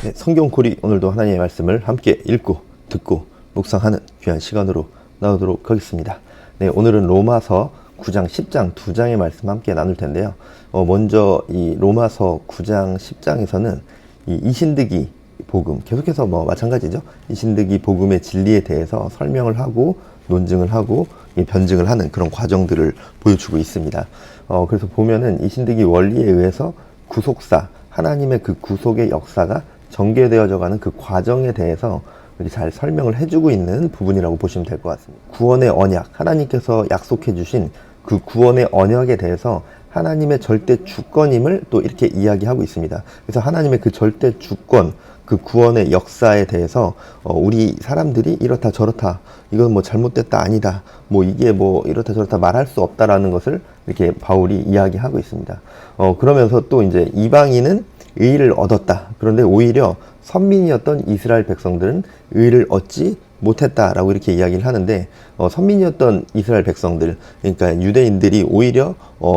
네, 성경코리 오늘도 하나님의 말씀을 함께 읽고 듣고 묵상하는 귀한 시간으로 나오도록 하겠습니다. 네, 오늘은 로마서 9장, 10장 두 장의 말씀 함께 나눌 텐데요. 먼저 이 로마서 9장, 10장에서는 이 이신득이 복음, 계속해서 마찬가지죠. 이신득이 복음의 진리에 대해서 설명을 하고 논증을 하고 변증을 하는 그런 과정들을 보여주고 있습니다. 그래서 보면은 이신득이 원리에 의해서 구속사, 하나님의 그 구속의 역사가 전개되어져 가는 그 과정에 대해서 잘 설명을 해주고 있는 부분이라고 보시면 될 것 같습니다. 구원의 언약, 하나님께서 약속해 주신 그 구원의 언약에 대해서 하나님의 절대 주권임을 또 이렇게 이야기하고 있습니다. 그래서 하나님의 그 절대 주권, 그 구원의 역사에 대해서 우리 사람들이 이렇다 저렇다, 이건 잘못됐다 아니다, 이게 이렇다 저렇다 말할 수 없다라는 것을 이렇게 바울이 이야기하고 있습니다. 그러면서 또 이제 이방인은 의를 얻었다. 그런데 오히려 선민이었던 이스라엘 백성들은 의를 얻지 못했다라고 이렇게 이야기를 하는데, 선민이었던 이스라엘 백성들, 그러니까 유대인들이 오히려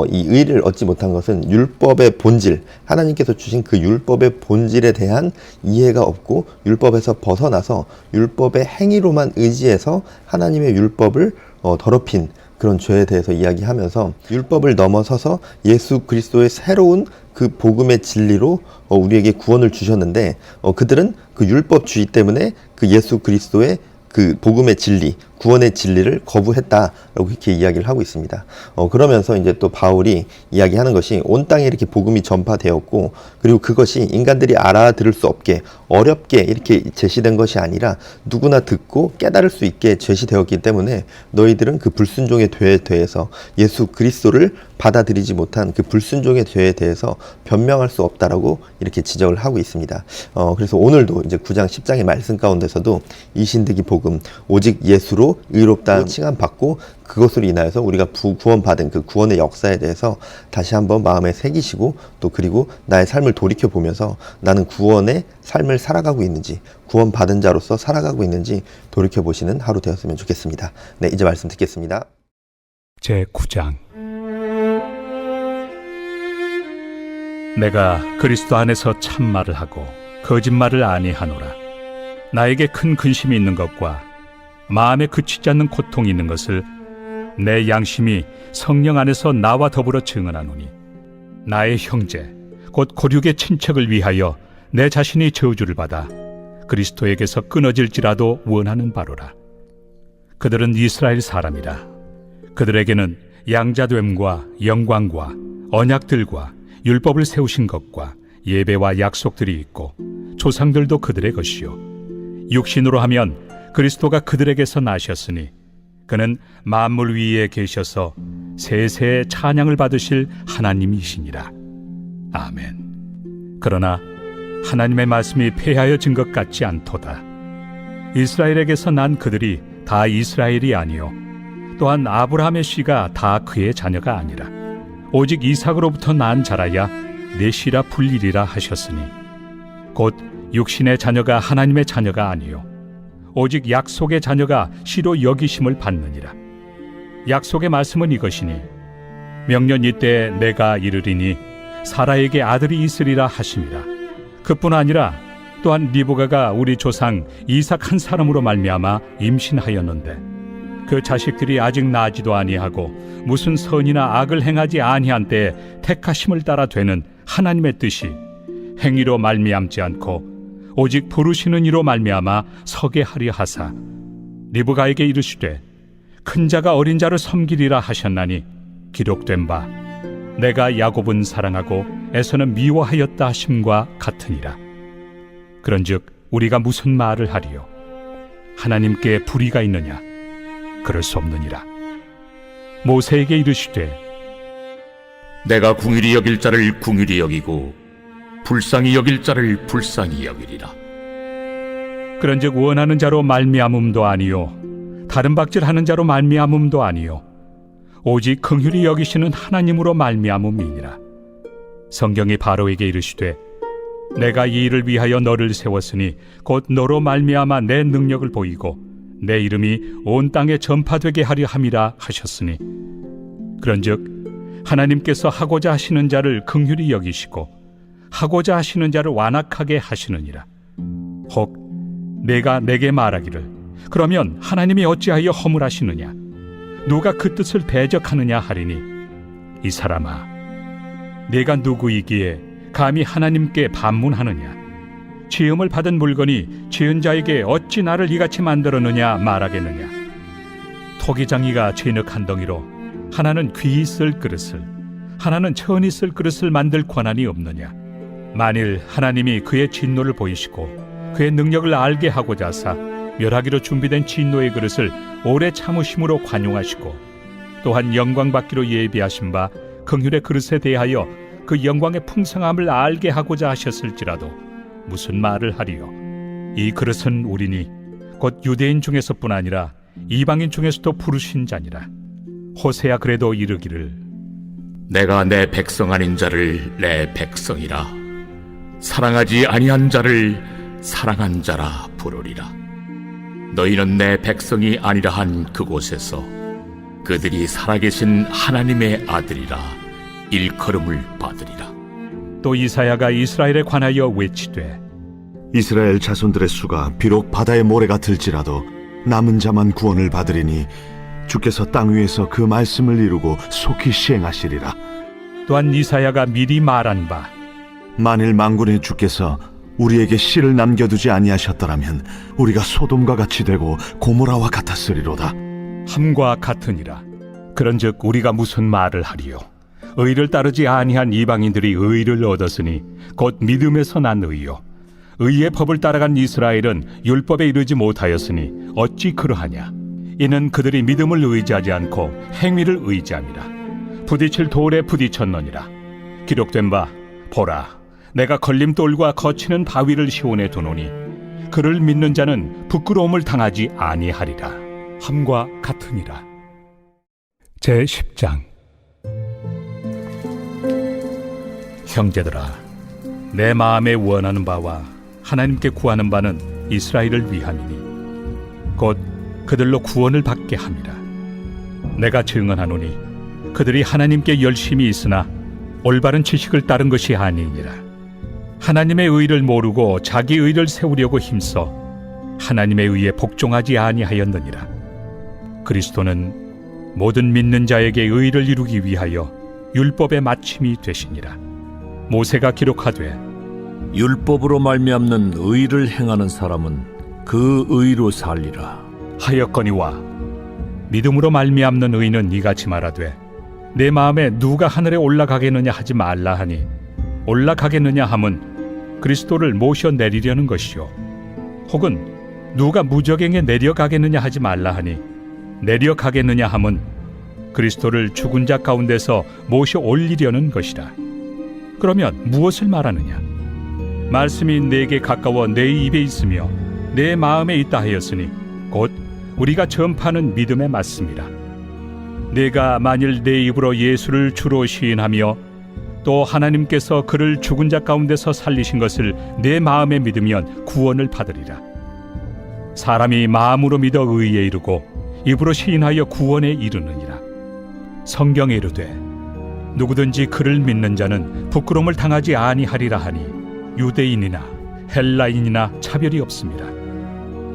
이 의를 얻지 못한 것은 율법의 본질, 하나님께서 주신 그 율법의 본질에 대한 이해가 없고 율법에서 벗어나서 율법의 행위로만 의지해서 하나님의 율법을 더럽힌 그런 죄에 대해서 이야기하면서 율법을 넘어서서 예수 그리스도의 새로운 그 복음의 진리로 우리에게 구원을 주셨는데, 그들은 그 율법주의 때문에 그 예수 그리스도의 그 복음의 진리, 구원의 진리를 거부했다라고 이렇게 이야기를 하고 있습니다. 그러면서 이제 또 바울이 이야기하는 것이 온 땅에 이렇게 복음이 전파되었고, 그리고 그것이 인간들이 알아들을 수 없게 어렵게 이렇게 제시된 것이 아니라 누구나 듣고 깨달을 수 있게 제시되었기 때문에 너희들은 그 불순종의 죄에 대해서, 예수 그리스도를 받아들이지 못한 그 불순종의 죄에 대해서 변명할 수 없다라고 이렇게 지적을 하고 있습니다. 그래서 오늘도 이제 9장 10장의 말씀 가운데서도 이신득이 복음, 오직 예수로 의롭다 칭함받고 그것으로 인하여서 우리가 구원받은 그 구원의 역사에 대해서 다시 한번 마음에 새기시고, 또 그리고 나의 삶을 돌이켜 보면서 나는 구원의 삶을 살아가고 있는지, 구원받은 자로서 살아가고 있는지 돌이켜 보시는 하루 되었으면 좋겠습니다. 네, 이제 말씀 듣겠습니다. 제9장. 내가 그리스도 안에서 참말을 하고 거짓말을 아니하노라. 나에게 큰 근심이 있는 것과 마음에 그치지 않는 고통이 있는 것을 내 양심이 성령 안에서 나와 더불어 증언하노니, 나의 형제 곧 고륙의 친척을 위하여 내 자신이 저주를 받아 그리스도에게서 끊어질지라도 원하는 바로라. 그들은 이스라엘 사람이라. 그들에게는 양자됨과 영광과 언약들과 율법을 세우신 것과 예배와 약속들이 있고 조상들도 그들의 것이요, 육신으로 하면 그리스도가 그들에게서 나셨으니 그는 만물 위에 계셔서 세세의 찬양을 받으실 하나님이시니라. 아멘. 그러나 하나님의 말씀이 폐하여진 것 같지 않도다. 이스라엘에게서 난 그들이 다 이스라엘이 아니요, 또한 아브라함의 씨가 다 그의 자녀가 아니라 오직 이삭으로부터 난 자라야 내 씨라 불리리라 하셨으니, 곧 육신의 자녀가 하나님의 자녀가 아니요 오직 약속의 자녀가 씨로 여기심을 받느니라. 약속의 말씀은 이것이니, 명년 이때에 내가 이르리니 사라에게 아들이 있으리라 하심이라. 그뿐 아니라 또한 리브가가 우리 조상 이삭 한 사람으로 말미암아 임신하였는데, 그 자식들이 아직 나지도 아니하고 무슨 선이나 악을 행하지 아니한 때에 택하심을 따라 되는 하나님의 뜻이 행위로 말미암지 않고 오직 부르시는 이로 말미암아 서게 하려 하사, 리브가에게 이르시되 큰 자가 어린 자를 섬기리라 하셨나니, 기록된 바 내가 야곱은 사랑하고 에서는 미워하였다 하심과 같으니라. 그런즉 우리가 무슨 말을 하리요? 하나님께 불의가 있느냐? 그럴 수 없느니라. 모세에게 이르시되 내가 궁휼히 여길 자를 궁휼히 여기고 불쌍히 여길 자를 불쌍히 여기리라. 그런즉 원하는 자로 말미암음도 아니요 다른 박질하는 자로 말미암음도 아니요 오직 긍휼히 여기시는 하나님으로 말미암음이니라. 성경이 바로에게 이르시되 내가 이 일을 위하여 너를 세웠으니 곧 너로 말미암아 내 능력을 보이고 내 이름이 온 땅에 전파되게 하려 함이라 하셨으니, 그런즉 하나님께서 하고자 하시는 자를 긍휼히 여기시고 하고자 하시는 자를 완악하게 하시느니라. 내가 내게 말하기를 그러면 하나님이 어찌하여 허물하시느냐 누가 그 뜻을 대적하느냐 하리니 이 사람아 내가 누구이기에 감히 하나님께 반문하느냐 지음을 받은 물건이 지은 자에게 어찌 나를 이같이 만들었느냐 말하겠느냐 토기장이가 진흙 한 덩이로 하나는 귀히 쓸 그릇을 하나는 천히 쓸 그릇을 만들 권한이 없느냐 만일 하나님이 그의 진노를 보이시고 그의 능력을 알게 하고자 하사 멸하기로 준비된 진노의 그릇을 오래 참으심으로 관용하시고 또한 영광 받기로 예비하신 바 긍휼의 그릇에 대하여 그 영광의 풍성함을 알게 하고자 하셨을지라도 무슨 말을 하리요 이 그릇은 우리니 곧 유대인 중에서뿐 아니라 이방인 중에서도 부르신 자니라 호세야 그래도 이르기를 내가 내 백성 아닌 자를 내 백성이라 사랑하지 아니한 자를 사랑한 자라 부르리라 너희는 내 백성이 아니라 한 그곳에서 그들이 살아계신 하나님의 아들이라 일컬음을 받으리라 또 이사야가 이스라엘에 관하여 외치되 이스라엘 자손들의 수가 비록 바다의 모래가 들지라도 남은 자만 구원을 받으리니 주께서 땅 위에서 그 말씀을 이루고 속히 시행하시리라. 또한 이사야가 미리 말한 바 만일 만군의 주께서 우리에게 씨를 남겨두지 아니하셨더라면 우리가 소돔과 같이 되고 고모라와 같았으리로다. 함과 같으니라 그런즉 우리가 무슨 말을 하리요 의를 따르지 아니한 이방인들이 의를 얻었으니 곧 믿음에서 난 의요 의의 법을 따라간 이스라엘은 율법에 이르지 못하였으니 어찌 그러하냐 이는 그들이 믿음을 의지하지 않고 행위를 의지함이라 부딪힐 돌에 부딪혔느니라 기록된 바 보라 내가 걸림돌과 거치는 바위를 시온에 두노니 그를 믿는 자는 부끄러움을 당하지 아니하리라 함과 같으니라 제10장 형제들아 내 마음에 원하는 바와 하나님께 구하는 바는 이스라엘을 위함이니 곧 그들로 구원을 받게 함이라 내가 증언하노니 그들이 하나님께 열심히 있으나 올바른 지식을 따른 것이 아니니라 하나님의 의를 모르고 자기 의를 세우려고 힘써 하나님의 의에 복종하지 아니하였느니라 그리스도는 모든 믿는 자에게 의를 이루기 위하여 율법의 마침이 되시니라 모세가 기록하되 율법으로 말미암는 의를 행하는 사람은 그 의로 살리라. 하였거니와 믿음으로 말미암는 의는 이같이 말하되 내 마음에 누가 하늘에 올라가겠느냐 하지 말라 하니 올라가겠느냐 함은 그리스도를 모셔 내리려는 것이요 혹은 누가 무저갱에 내려가겠느냐 하지 말라 하니 내려가겠느냐 함은 그리스도를 죽은 자 가운데서 모셔 올리려는 것이라 그러면 무엇을 말하느냐 말씀이 내게 가까워 내 입에 있으며 내 마음에 있다 하였으니 곧 우리가 전파하는 믿음의 말씀이라 내가 만일 내 입으로 예수를 주로 시인하며 또 하나님께서 그를 죽은 자 가운데서 살리신 것을 내 마음에 믿으면 구원을 받으리라 사람이 마음으로 믿어 의에 이르고 입으로 시인하여 구원에 이르느니라 성경에 이르되 누구든지 그를 믿는 자는 부끄러움을 당하지 아니하리라 하니 유대인이나 헬라인이나 차별이 없습니다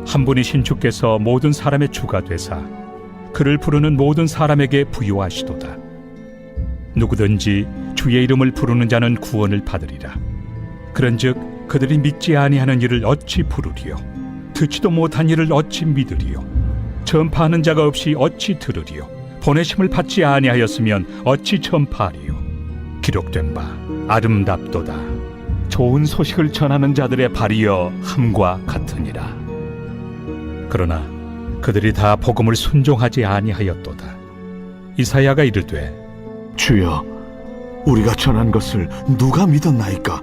한 분이신 주께서 모든 사람의 주가 되사 그를 부르는 모든 사람에게 부요하시도다 누구든지 주의 이름을 부르는 자는 구원을 받으리라 그런즉 그들이 믿지 아니하는 일을 어찌 부르리요 듣지도 못한 일을 어찌 믿으리요 전파하는 자가 없이 어찌 들으리요 보내심을 받지 아니하였으면 어찌 전파하리요 기록된 바 아름답도다 좋은 소식을 전하는 자들의 발이여 함과 같으니라 그러나 그들이 다 복음을 순종하지 아니하였도다 이사야가 이르되 주여 우리가 전한 것을 누가 믿었나이까?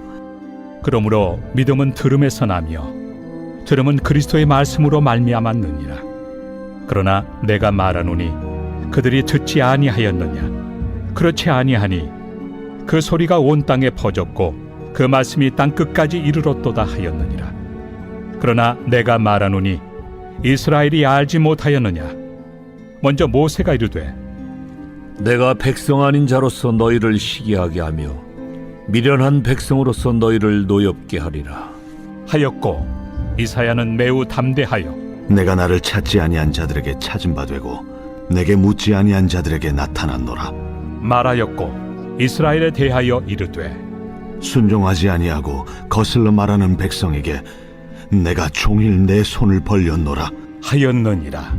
그러므로 믿음은 들음에서 나며 들음은 그리스도의 말씀으로 말미암았느니라 그러나 내가 말하노니 그들이 듣지 아니하였느냐 그렇지 아니하니 그 소리가 온 땅에 퍼졌고 그 말씀이 땅 끝까지 이르렀도다 하였느니라 그러나 내가 말하노니 이스라엘이 알지 못하였느냐 먼저 모세가 이르되 내가 백성 아닌 자로서 너희를 시기하게 하며 미련한 백성으로서 너희를 노엽게 하리라. 하였고 이사야는 매우 담대하여 내가 나를 찾지 아니한 자들에게 찾은 바 되고 내게 묻지 아니한 자들에게 나타났노라. 말하였고 이스라엘에 대하여 이르되 순종하지 아니하고 거슬러 말하는 백성에게 내가 종일 내 손을 벌렸노라. 하였느니라.